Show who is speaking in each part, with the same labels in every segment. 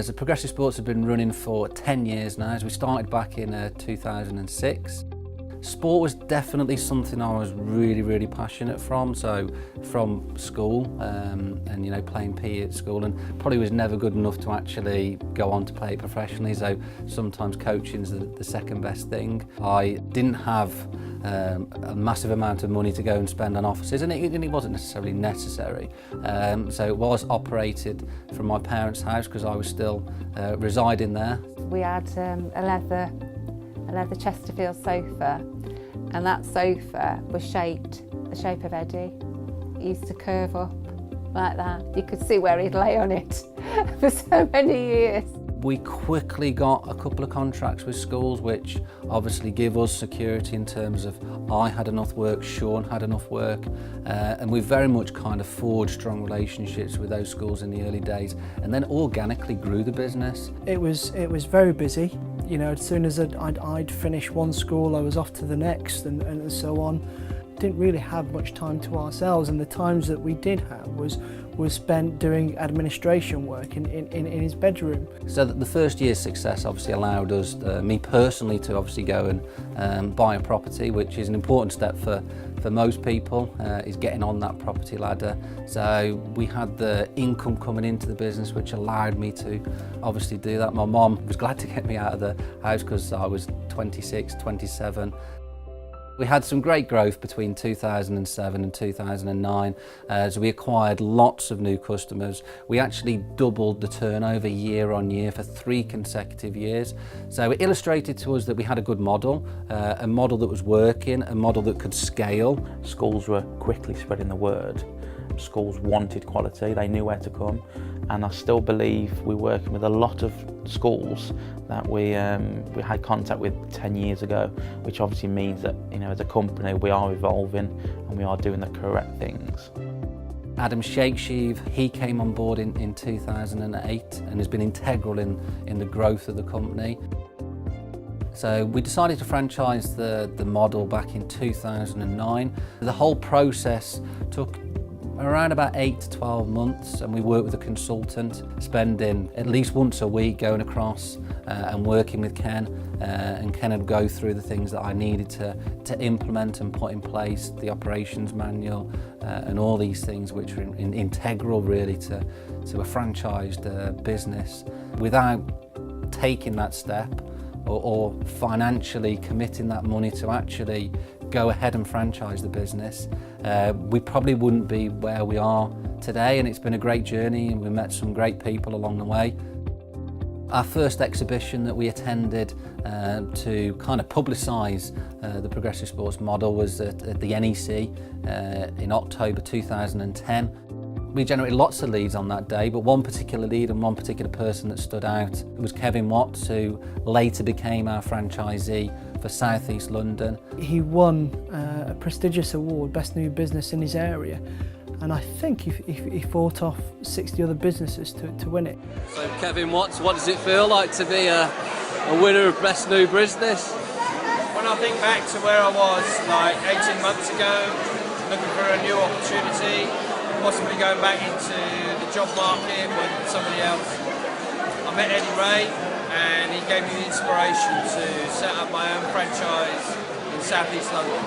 Speaker 1: So Progressive Sports have been running for 10 years now, as we started back in 2006. Sport was definitely something I was really passionate from. So from school and playing PE at school, and probably was never good enough to actually go on to play it professionally. So sometimes coaching's the second best thing. I didn't have a massive amount of money to go and spend on offices, and it wasn't necessarily necessary. So it was operated from my parents' house because I was still residing there.
Speaker 2: We had a leather Chesterfield sofa, and that sofa was shaped the shape of Eddie. It used to curve up like that. You could see where he'd lay on it for so many years.
Speaker 1: We quickly got a couple of contracts with schools, which obviously give us security in terms of I had enough work, Sean had enough work, and we very much kind of forged strong relationships with those schools in the early days, and then organically grew the business.
Speaker 3: It was very busy. You know, as soon as I'd finish one school, I was off to the next, and so on. Didn't really have much time to ourselves, and the times that we did have was spent doing administration work in his bedroom.
Speaker 1: So that the first year's success obviously allowed us, me personally, to obviously go and buy a property, which is an important step for most people, is getting on that property ladder. So we had the income coming into the business, which allowed me to obviously do that. My mum was glad to get me out of the house because I was 26, 27. We had some great growth between 2007 and 2009 as we acquired lots of new customers. We actually doubled the turnover year on year for 3 consecutive years. So it illustrated to us that we had a good model, a model that was working, a model that could scale.
Speaker 4: Schools were quickly spreading the word. Schools wanted quality, they knew where to come, and I still believe we're working with a lot of schools that we had contact with 10 years ago, which obviously means that, you know, as a company we are evolving and we are doing the correct things.
Speaker 1: Adam Shakesheave, he came on board in 2008 and has been integral in the growth of the company. So we decided to franchise the model back in 2009. The whole process took around about 8 to 12 months, and we worked with a consultant, spending at least once a week going across and working with Ken, and Ken would go through the things that I needed to implement and put in place, the operations manual and all these things which are integral really to a franchised business. Without taking that step or financially committing that money to actually go ahead and franchise the business, we probably wouldn't be where we are today, and it's been a great journey and we met some great people along the way. Our first exhibition that we attended to kind of publicise the Progressive Sports model was at the NEC in October 2010. We generated lots of leads on that day, but one particular lead and one particular person that stood out was Kevin Watts, who later became our franchisee for South East London.
Speaker 3: He won a prestigious award, Best New Business in his area, and I think he fought off 60 other businesses to win it.
Speaker 5: So Kevin Watts, what does it feel like to be a winner of Best New Business?
Speaker 6: When I think back to where I was like 18 months ago, looking for a new opportunity, possibly going back into the job market with somebody else, I met Eddie Ray, and he gave me the inspiration to set up my own franchise in South East London.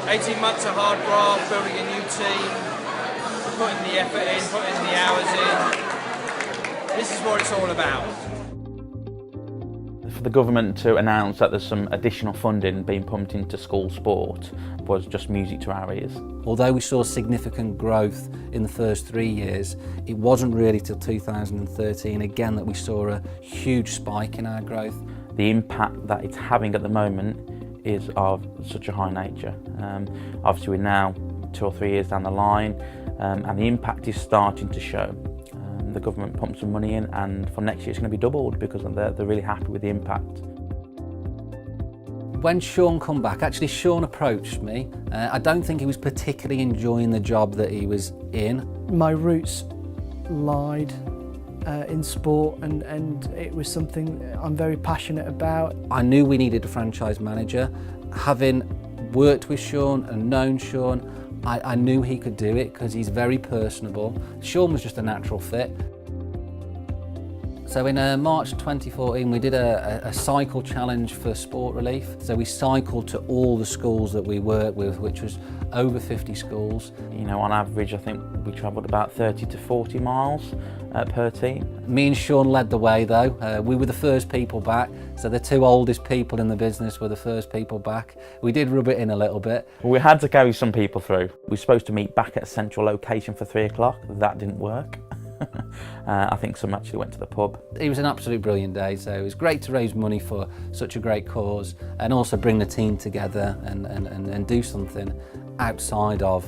Speaker 6: 18 months of hard graft, building a new team, putting the effort in, putting the hours in. This is what it's all about.
Speaker 4: For the government to announce that there's some additional funding being pumped into school sport was just music to our ears.
Speaker 1: Although we saw significant growth in the first 3 years, it wasn't really till 2013 again that we saw a huge spike in our growth.
Speaker 4: The impact that it's having at the moment is of such a high nature. Obviously we're now 2 or 3 years down the line, and the impact is starting to show. The government pumped some money in, and for next year it's going to be doubled because they're really happy with the impact.
Speaker 1: When Sean come back, actually Sean approached me. I don't think he was particularly enjoying the job that he was in.
Speaker 3: My roots lied in sport, and it was something I'm very passionate about.
Speaker 1: I knew we needed a franchise manager. Having worked with Sean and known Sean, I knew he could do it because he's very personable. Sean was just a natural fit. So in March 2014 we did a cycle challenge for sport relief. So we cycled to all the schools that we work with, which was over 50 schools.
Speaker 4: You know, on average I think we travelled about 30 to 40 miles per team.
Speaker 1: Me and Sean led the way though. We were the first people back, so the two oldest people in the business were the first people back. We did rub it in a little bit.
Speaker 4: We had to carry some people through. We were supposed to meet back at a central location for 3 o'clock. That didn't work. I think some actually went to the pub.
Speaker 1: It was an absolutely brilliant day, so it was great to raise money for such a great cause and also bring the team together and do something outside of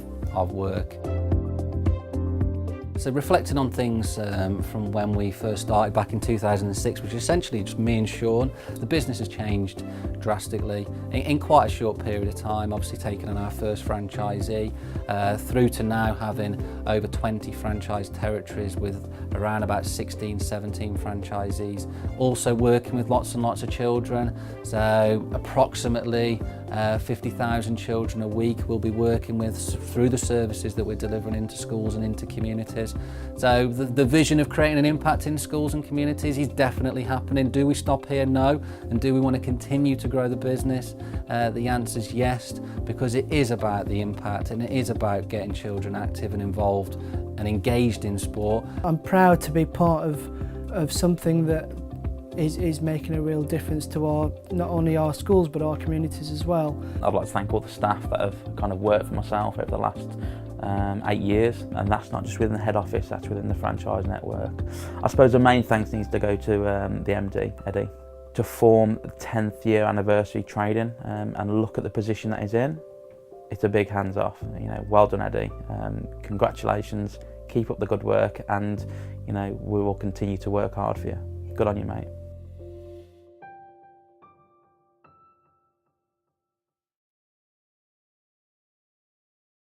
Speaker 1: work. So reflecting on things from when we first started back in 2006, which is essentially just me and Sean, the business has changed drastically in quite a short period of time, obviously taking on our first franchisee, through to now having over 20 franchise territories with around about 16, 17 franchisees, also working with lots and lots of children, so approximately 50,000 children a week we'll be working with through the services that we're delivering into schools and into communities. So the vision of creating an impact in schools and communities is definitely happening. Do we stop here? No. And do we want to continue to grow the business? The answer is yes, because it is about the impact and it is about getting children active and involved and engaged in sport.
Speaker 3: I'm proud to be part of something that is making a real difference to not only our schools but our communities as well.
Speaker 4: I'd like to thank all the staff that have kind of worked for myself over the last 8 years, and that's not just within the head office, that's within the franchise network. I suppose the main thanks needs to go to the MD, Eddie, to form the 10th year anniversary trading and look at the position that he's in. It's a big hands off. You know, well done, Eddie. Congratulations, keep up the good work, and you know, we will continue to work hard for you. Good on you, mate.